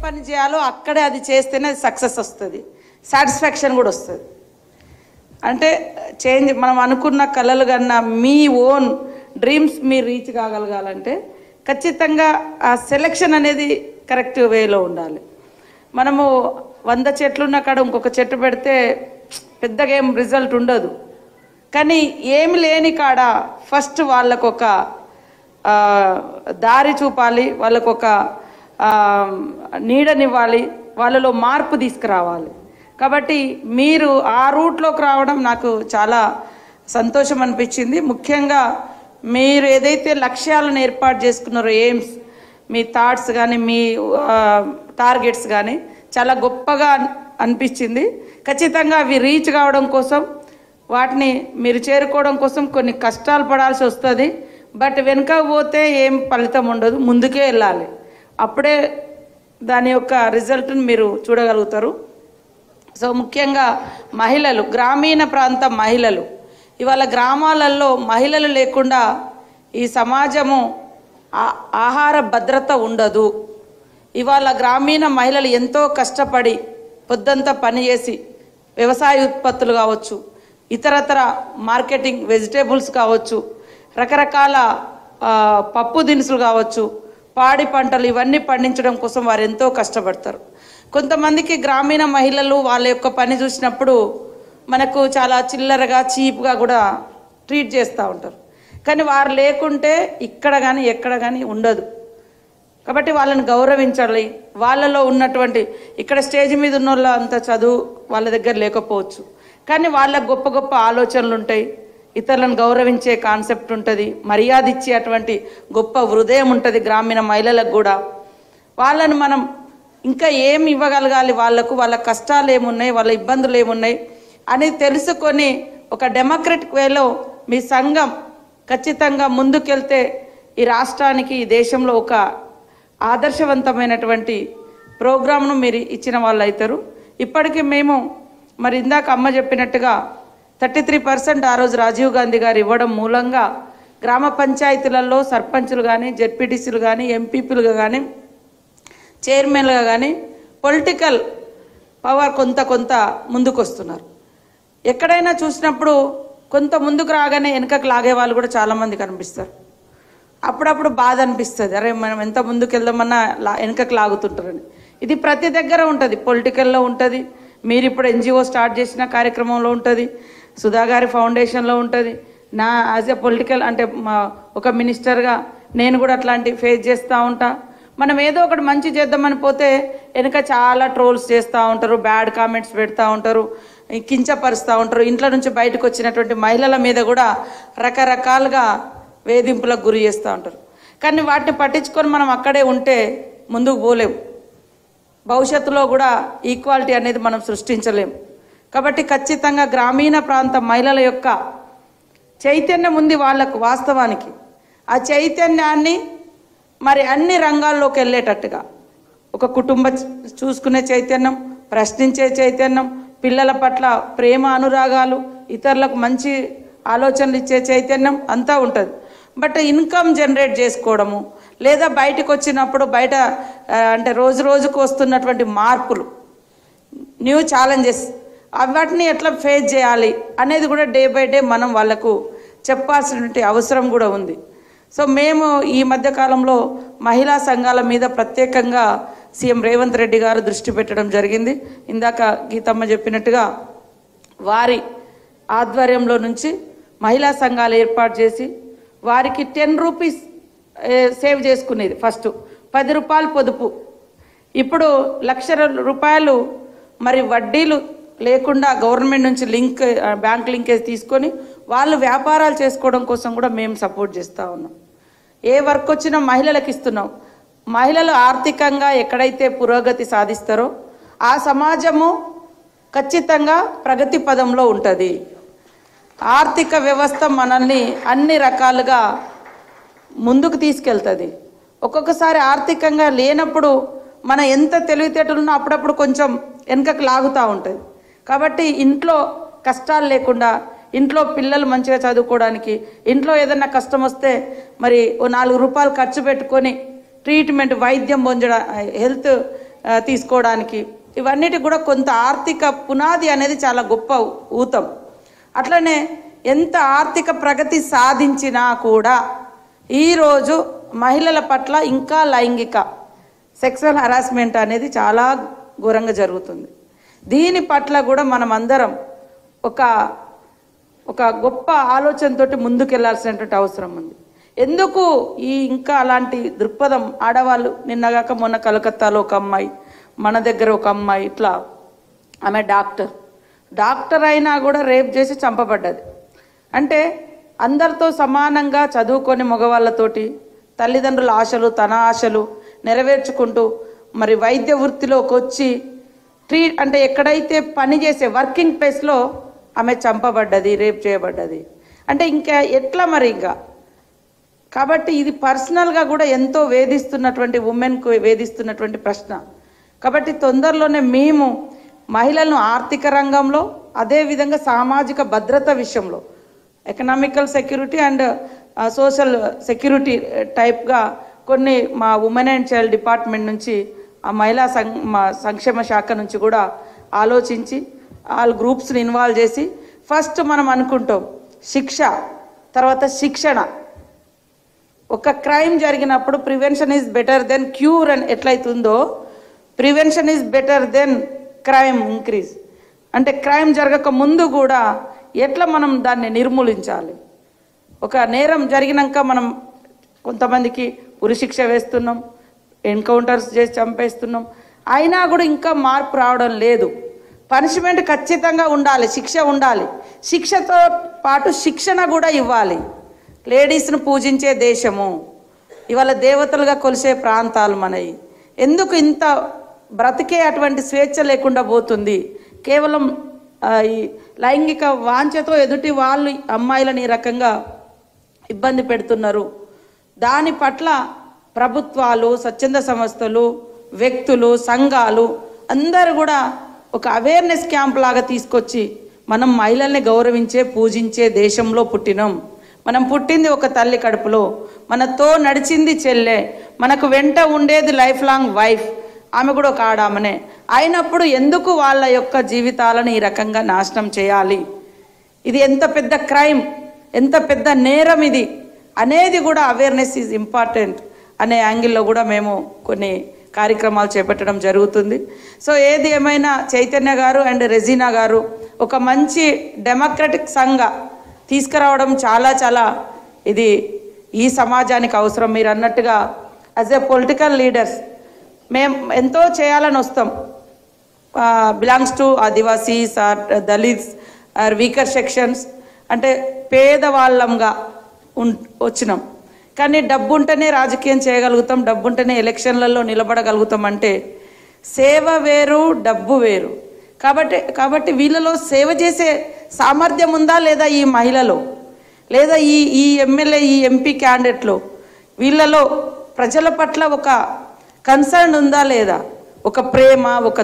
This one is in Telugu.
పని చేయాలో అక్కడే అది చేస్తేనే అది సక్సెస్ వస్తుంది, సాటిస్ఫాక్షన్ కూడా వస్తుంది. అంటే చేంజ్ మనం అనుకున్న కలలు కన్నా మీ ఓన్ డ్రీమ్స్ మీరు రీచ్ కాగలగాలంటే ఖచ్చితంగా ఆ సెలెక్షన్ అనేది కరెక్ట్ వేలో ఉండాలి. మనము 100 చెట్లున్న కాడ ఇంకొక చెట్టు పెడితే పెద్దగా ఏం రిజల్ట్ ఉండదు. కానీ ఏమి లేని కాడ ఫస్ట్ వాళ్ళకొక దారి చూపాలి, వాళ్ళకొక నీడనివ్వాలి, వాళ్ళలో మార్పు తీసుకురావాలి. కాబట్టి మీరు ఆ రూట్లోకి రావడం నాకు చాలా సంతోషం అనిపించింది. ముఖ్యంగా మీరు ఏదైతే లక్ష్యాలను ఏర్పాటు చేసుకున్నారో, ఎయిమ్స్, మీ థాట్స్ కానీ మీ టార్గెట్స్ కానీ చాలా గొప్పగా అనిపించింది. ఖచ్చితంగా అవి రీచ్ కావడం కోసం, వాటిని మీరు చేరుకోవడం కోసం కొన్ని కష్టాలు పడాల్సి వస్తుంది. బట్ వెనుక పోతే ఏం ఫలితం ఉండదు, ముందుకే వెళ్ళాలి. అప్పుడే దాని యొక్క రిజల్ట్ని మీరు చూడగలుగుతారు. సో ముఖ్యంగా మహిళలు, గ్రామీణ ప్రాంత మహిళలు, ఇవాళ గ్రామాలలో మహిళలు లేకుండా ఈ సమాజము ఆహార భద్రత ఉండదు. ఇవాళ గ్రామీణ మహిళలు ఎంతో కష్టపడి పొద్దంతా పనిచేసి వ్యవసాయ ఉత్పత్తులు కావచ్చు, ఇతరతర మార్కెటింగ్ వెజిటేబుల్స్ కావచ్చు, రకరకాల పప్పు దినుసులు కావచ్చు, పాడి పంటలు, ఇవన్నీ పండించడం కోసం వారు ఎంతో కష్టపడతారు. కొంతమందికి గ్రామీణ మహిళలు వాళ్ళ యొక్క పని చూసినప్పుడు మనకు చాలా చిల్లరగా చీప్గా కూడా ట్రీట్ చేస్తూ ఉంటారు. కానీ వారు లేకుంటే ఇక్కడ కానీ ఎక్కడ కానీ ఉండదు. కాబట్టి వాళ్ళని గౌరవించాలి. వాళ్ళలో ఉన్నటువంటి, ఇక్కడ స్టేజ్ మీద ఉన్న వాళ్ళ అంత చదువు వాళ్ళ దగ్గర లేకపోవచ్చు, కానీ వాళ్ళకు గొప్ప గొప్ప ఆలోచనలు ఉంటాయి, ఇతరులను గౌరవించే కాన్సెప్ట్ ఉంటుంది, మర్యాద ఇచ్చే అటువంటి గొప్ప హృదయం ఉంటుంది గ్రామీణ మహిళలకు కూడా. వాళ్ళని మనం ఇంకా ఏమి ఇవ్వగలగాలి, వాళ్ళ కష్టాలు ఏమున్నాయి, వాళ్ళ ఇబ్బందులు ఏమున్నాయి అని తెలుసుకొని ఒక డెమోక్రటిక్ వేలో మీ సంఘం ఖచ్చితంగా ముందుకెళ్తే ఈ రాష్ట్రానికి, ఈ దేశంలో ఒక ఆదర్శవంతమైనటువంటి ప్రోగ్రామ్ను మీరు ఇచ్చిన వాళ్ళు అవుతారు. ఇప్పటికీ మేము మరి ఇందాక అమ్మ చెప్పినట్టుగా 33% ఆ రోజు రాజీవ్ గాంధీ గారు ఇవ్వడం మూలంగా గ్రామ పంచాయతీలలో సర్పంచులు కానీ, జెడ్పీటీసీలు కానీ, ఎంపీపీలుగా కానీ, చైర్మన్లుగా కానీ పొలిటికల్ పవర్ కొంత ముందుకు వస్తున్నారు. ఎక్కడైనా చూసినప్పుడు కొంత ముందుకు రాగానే వెనుకకు లాగే వాళ్ళు కూడా చాలామంది కనిపిస్తారు. అప్పుడప్పుడు బాధ అనిపిస్తుంది, అరే మనం ఎంత ముందుకు వెళ్దామన్నా వెనుకకు లాగుతుంటారని. ఇది ప్రతి దగ్గర ఉంటుంది, పొలిటికల్లో ఉంటుంది, మీరు ఇప్పుడు ఎన్జిఓ స్టార్ట్ చేసిన కార్యక్రమంలో ఉంటుంది, సుధా గారి ఫౌండేషన్లో ఉంటుంది, నా యాజ్ ఎ పొలిటికల్ అంటే ఒక మినిస్టర్గా నేను కూడా అట్లాంటివి ఫేస్ చేస్తూ ఉంటా. మనం ఏదో ఒకటి మంచి చేద్దామని పోతే వెనుక చాలా ట్రోల్స్ చేస్తూ ఉంటారు, బ్యాడ్ కామెంట్స్ పెడతా ఉంటారు, కించపరుస్తూ ఉంటారు. ఇంట్లో నుంచి బయటకు వచ్చినటువంటి మహిళల మీద కూడా రకరకాలుగా వేధింపులకు గురి చేస్తూ ఉంటారు. కానీ వాటిని పట్టించుకొని మనం అక్కడే ఉంటే ముందుకు పోలేము, భవిష్యత్తులో కూడా ఈక్వాలిటీ అనేది మనం సృష్టించలేము. కాబట్టి ఖచ్చితంగా గ్రామీణ ప్రాంత మహిళల యొక్క చైతన్యం ఉంది వాళ్ళకు. వాస్తవానికి ఆ చైతన్యాన్ని మరి అన్ని రంగాల్లోకి వెళ్ళేటట్టుగా ఒక కుటుంబ చూసుకునే చైతన్యం, ప్రశ్నించే చైతన్యం, పిల్లల పట్ల ప్రేమ అనురాగాలు, ఇతరులకు మంచి ఆలోచనలు ఇచ్చే చైతన్యం అంతా ఉంటుంది. బట్ ఇన్కమ్ జనరేట్ చేసుకోవడము, లేదా బయటకు వచ్చినప్పుడు బయట అంటే రోజు రోజుకు వస్తున్నటువంటి మార్పులు, న్యూ ఛాలెంజెస్, వాటిని ఎట్లా ఫేస్ చేయాలి అనేది కూడా డే బై డే మనం వాళ్ళకు చెప్పాల్సినటువంటి అవసరం కూడా ఉంది. సో మేము ఈ మధ్యకాలంలో మహిళా సంఘాల మీద ప్రత్యేకంగా సీఎం రేవంత్ రెడ్డి గారు దృష్టి పెట్టడం జరిగింది. ఇందాక గీతమ్మ చెప్పినట్టుగా వారి ఆధ్వర్యంలో నుంచి మహిళా సంఘాలు ఏర్పాటు చేసి వారికి 10 రూపీస్ సేవ్ చేసుకునేది. ఫస్ట్ 10 రూపాయలు పొదుపు, ఇప్పుడు ₹1,00,000 మరి వడ్డీలు లేకుండా గవర్నమెంట్ నుంచి బ్యాంక్ లింకేజ్ తీసుకొని వాళ్ళు వ్యాపారాలు చేసుకోవడం కోసం కూడా మేము సపోర్ట్ చేస్తూ ఉన్నాం. ఏ వర్క్ వచ్చినా మహిళలకు ఇస్తున్నాం. మహిళలు ఆర్థికంగా ఎక్కడైతే పురోగతి సాధిస్తారో ఆ సమాజము ఖచ్చితంగా ప్రగతి పదంలో ఉంటుంది. ఆర్థిక వ్యవస్థ మనల్ని అన్ని రకాలుగా ముందుకు తీసుకెళ్తుంది. ఒక్కొక్కసారి ఆర్థికంగా లేనప్పుడు మన ఎంత తెలివితేటలున్నా అప్పుడప్పుడు కొంచెం వెనుకకు లాగుతూ ఉంటుంది. కాబట్టి ఇంట్లో కష్టాలు లేకుండా, ఇంట్లో పిల్లలు మంచిగా చదువుకోవడానికి, ఇంట్లో ఏదన్నా కష్టం వస్తే మరి ఓ ₹4 ఖర్చు పెట్టుకొని ట్రీట్మెంట్, వైద్యం పొందడం, హెల్త్ తీసుకోవడానికి, ఇవన్నిటికి కూడా కొంత ఆర్థిక పునాది అనేది చాలా గొప్ప ఊతం. అట్లనే ఎంత ఆర్థిక ప్రగతి సాధించినా కూడా ఈరోజు మహిళల పట్ల ఇంకా లైంగిక సెక్సువల్ హరాస్మెంట్ అనేది చాలా ఘోరంగా జరుగుతుంది. దీని పట్ల కూడా మనం అందరం ఒక గొప్ప ఆలోచనతోటి ముందుకెళ్లాల్సినటువంటి అవసరం ఉంది. ఎందుకు ఇంకా అలాంటి దృక్పథం ఆడవాళ్ళు, నిన్నగాక మొన్న కలకత్తాలో ఒక అమ్మాయి, మన దగ్గర ఒక అమ్మాయి, ఇట్లా ఆమె డాక్టర్ అయినా కూడా రేప్ చేసి చంపబడ్డది. అంటే అందరితో సమానంగా చదువుకొని మగవాళ్ళతోటి తల్లిదండ్రుల ఆశలు తన ఆశలు నెరవేర్చుకుంటూ మరి వైద్య వృత్తిలోకి వచ్చి అంటే ఎక్కడైతే పని చేసే వర్కింగ్ ప్లేస్లో ఆమె చంపబడ్డది, రేప్ చేయబడ్డది. అంటే ఇంకా ఎట్లా మరి ఇంకా. కాబట్టి ఇది పర్సనల్గా కూడా ఎంతో వేధిస్తున్నటువంటి ఉమెన్కు వేధిస్తున్నటువంటి ప్రశ్న. కాబట్టి తొందరలోనే మేము మహిళలను ఆర్థిక రంగంలో, అదేవిధంగా సామాజిక భద్రత విషయంలో, economical security and social security టైప్గా కొన్ని మా ఉమెన్ అండ్ చైల్డ్ డిపార్ట్మెంట్ నుంచి, ఆ మహిళా సంక్షేమ శాఖ నుంచి కూడా ఆలోచించి ఆల్ గ్రూప్స్ని ఇన్వాల్వ్ చేసి ఫస్ట్ మనం అనుకుంటాం శిక్ష, తర్వాత శిక్షణ. ఒక క్రైమ్ జరిగినప్పుడు prevention is better than cure అని ఎట్లయితుందో, prevention is better than crime increase. అంటే క్రైమ్ జరగక ముందు కూడా ఎట్లా మనం దాన్ని నిర్మూలించాలి. ఒక నేరం జరిగినాక మనం కొంతమందికి ఉరిశిక్ష వేస్తున్నాం, ఎన్కౌంటర్స్ చేసి చంపేస్తున్నాం, అయినా కూడా ఇంకా మార్పు రావడం లేదు. పనిష్మెంట్ ఖచ్చితంగా ఉండాలి, శిక్ష ఉండాలి, శిక్షతో పాటు శిక్షణ కూడా ఇవ్వాలి. లేడీస్ను పూజించే దేశము, ఇవాళ దేవతలుగా కొలిసే ప్రాంతాలు మనవి. ఎందుకు ఇంత బ్రతికే అటువంటి స్వేచ్ఛ లేకుండా పోతుంది? కేవలం ఈ లైంగిక వాంఛతో ఎదుటి వాళ్ళు అమ్మాయిలను ఈ రకంగా ఇబ్బంది పెడుతున్నారు. దాని పట్ల ప్రభుత్వాలు, స్వచ్ఛంద సంస్థలు, వ్యక్తులు, సంఘాలు అందరూ కూడా ఒక అవేర్నెస్ క్యాంప్ లాగా తీసుకొచ్చి, మనం మహిళల్ని గౌరవించే పూజించే దేశంలో పుట్టినాం. మనం పుట్టింది ఒక తల్లి కడుపులో, మనతో నడిచింది చెల్లె, మనకు వెంట ఉండేది లైఫ్ లాంగ్ వైఫ్, ఆమె కూడా ఒక ఆడామనే. అయినప్పుడు ఎందుకు వాళ్ళ యొక్క జీవితాలను ఈ రకంగా నాశనం చేయాలి? ఇది ఎంత పెద్ద క్రైమ్, ఎంత పెద్ద నేరం ఇది అనేది కూడా అవేర్నెస్ ఈజ్ ఇంపార్టెంట్ అనే యాంగిల్లో కూడా మేము కొన్ని కార్యక్రమాలు చేపట్టడం జరుగుతుంది. సో ఏది ఏమైనా చైతన్య గారు అండ్ రెజీనా గారు ఒక మంచి డెమోక్రటిక్ సంఘ తీసుకురావడం చాలా ఇది ఈ సమాజానికి అవసరం. మీరు అన్నట్టుగా యాజ్ ఏ పొలిటికల్ లీడర్స్ మేము ఎంతో చేయాలని వస్తాం. Belongs to Adivasis or Dalits or weaker sections, అంటే పేదవాళ్ళంగా వచ్చినాం. కానీ డబ్బు ఉంటేనే రాజకీయం చేయగలుగుతాం, డబ్బు ఉంటేనే ఎలక్షన్లలో నిలబడగలుగుతాం. అంటే సేవ వేరు, డబ్బు వేరు. కాబట్టి వీళ్ళలో సేవ చేసే సామర్థ్యం ఉందా లేదా ఈ మహిళలో, లేదా ఈ ఎమ్మెల్యే, ఈ ఎంపీ క్యాండిడేట్లో వీళ్ళలో ప్రజల పట్ల ఒక కన్సర్న్ ఉందా లేదా, ఒక ప్రేమ, ఒక